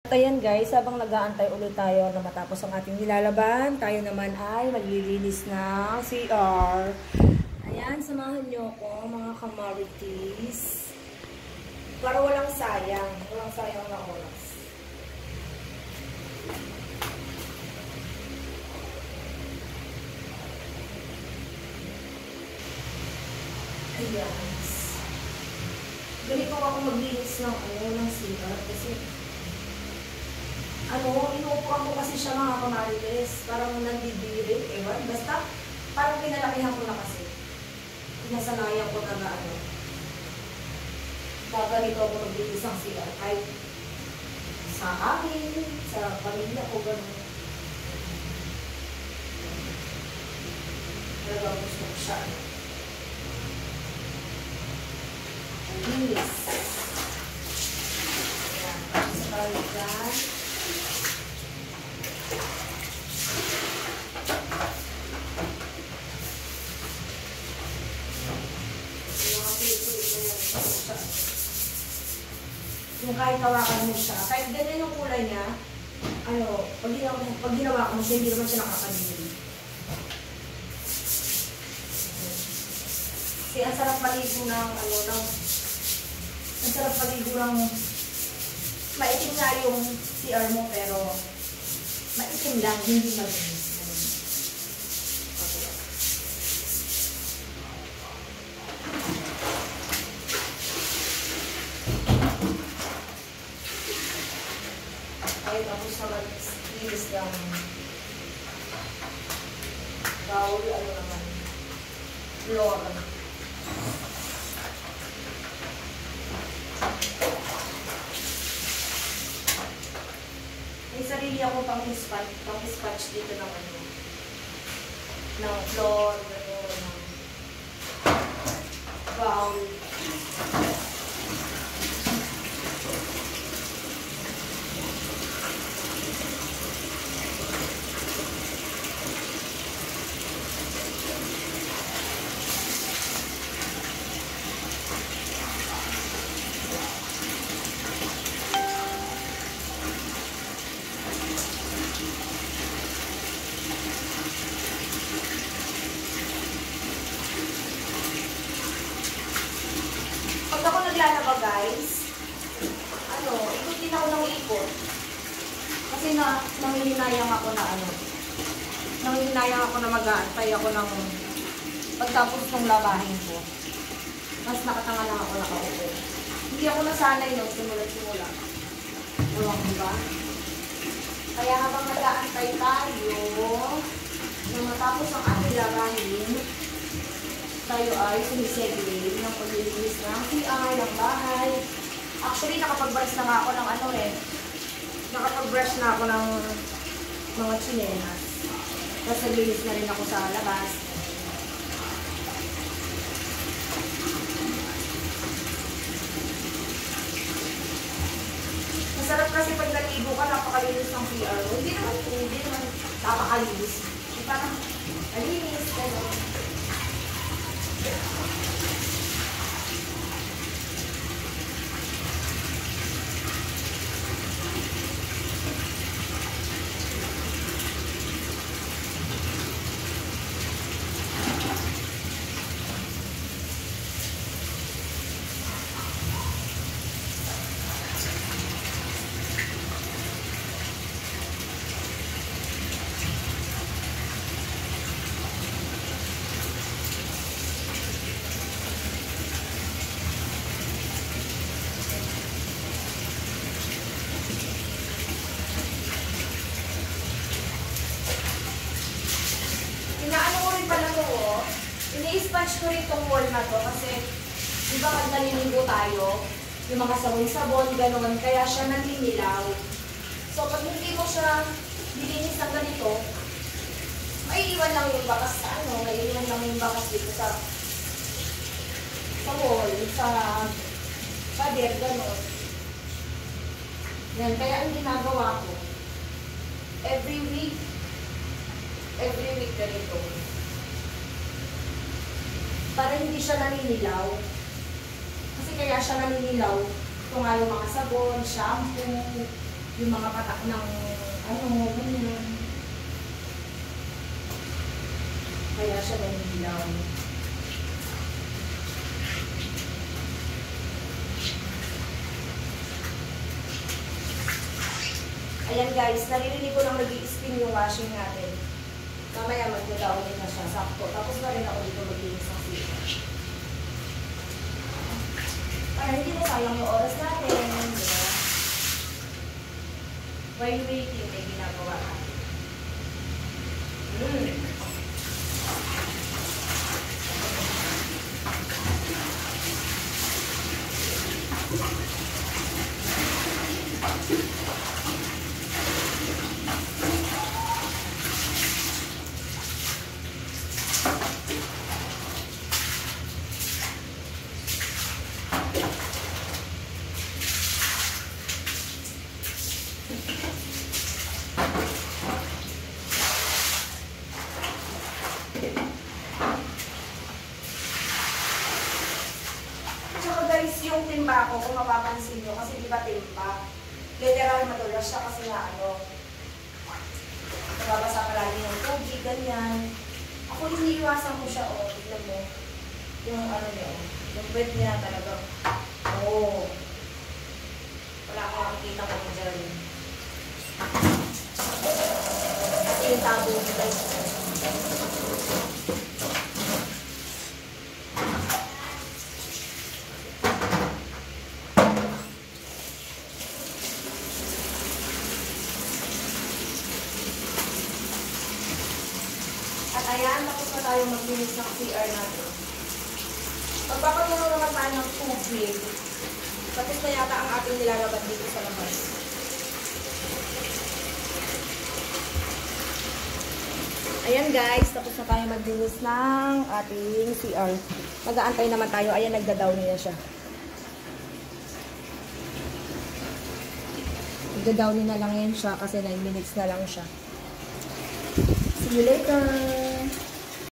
At ayan guys, habang nag-aantay ulit tayo na matapos ang ating nilalaban, tayo naman ay maglilinis ng CR. Ayan, samahan nyo ko mga kamaritis. Para walang sayang na oras. Ayan. Ganito ako maglinis ng CR kasi inuupuan ko kasi siya mga kamarites. Parang nandidirik, ewan. Basta, parang pinalakihan ko na kasi. Pinasanayan ko na gaganito ako maglinis ng CR. Kahit sa akin, sa pamilya ko, gano'n. Talagang gusto ko siya. Linis. Ayan. Sa kaligan. Yung kahit hawakan mo siya, kahit ganyan yung kulay niya, pag ginawa mo siya, hindi naman siya nakakadiri. Kasi ang sarap paligo ng, maitim nga yung CR mo, pero maitim lang, hindi malinis. Ay, tapos naman, linis ng bowl, floor. May sarili ako pang-dispatch dito ng floor, ng bowl. Pag ako naglalaba guys, ikot din ako ng ikot. Kasi nangihinayang ako na mag-aantay ako ng pagtapos ng labahin ko. Mas nakatanga lang ako nakaupo. Hindi ako nasanay nun, simula. Ewan ko ba? Kaya habang nag-aantay tayo, nung matapos ang ating labahin, tayo ay sumisegue ng paglilinis ng CR, ng bahay. Actually, nakapag-brush na nga ako ng nakapag-brush na ako ng mga tsinelas. Tapos naglinis na rin ako sa labas. Masarap kasi pag naligo ka, napakalinis ng CR. Hindi naman napakalinis. Parang malinis, gano'n. Ini-dispatch ko rin itong wall na to kasi di ba pag naliligo tayo, yung mga sabon-sabon, gano'n, kaya siya naninilaw. So pag hindi mo siya dilinis ng ganito, may iwan lang yung bakas dito sa wall, sa pader, gano'n. Yan, kaya ang ginagawa ko, every week ganito. Para hindi siya naninilaw. Kasi kaya siya naninilaw, ito nga yung mga sabon, shampoo, yung mga patak ng ganyan. Kaya siya nangihilaw. Ayan guys, naririnig ko lang nag-i-spin yung washing natin. Mamaya mag-down din na siya, sakto. Tapos na rin ako dito mag-inis ng sila. Para hindi na sayang yung oras natin. Diba? While waiting, may ginagawa natin. Yung timba ko, kung mapapansin nyo, kasi di ba timba, literal madulas siya kasi nga nababasa palagi ng tubig, ganyan. Ako iniiwasan ko siya, tignan mo, yung niya, yung wet niya talaga. Wala akong makikita ko dyan. Kasi yung tabo niya guys. Ayan, tapos na tayo maglinis ng CR natin. Magpapakulo naman tayo ng tubig. Tapos na yata ang ating nilalaban dito sa labas. Ayan guys, tapos na tayo maglinis ng ating CR. Mag-aantay naman tayo. Ayan, nagda-down niya siya. Nagda-down na lang yan siya kasi 9 minutes na lang siya. See you later!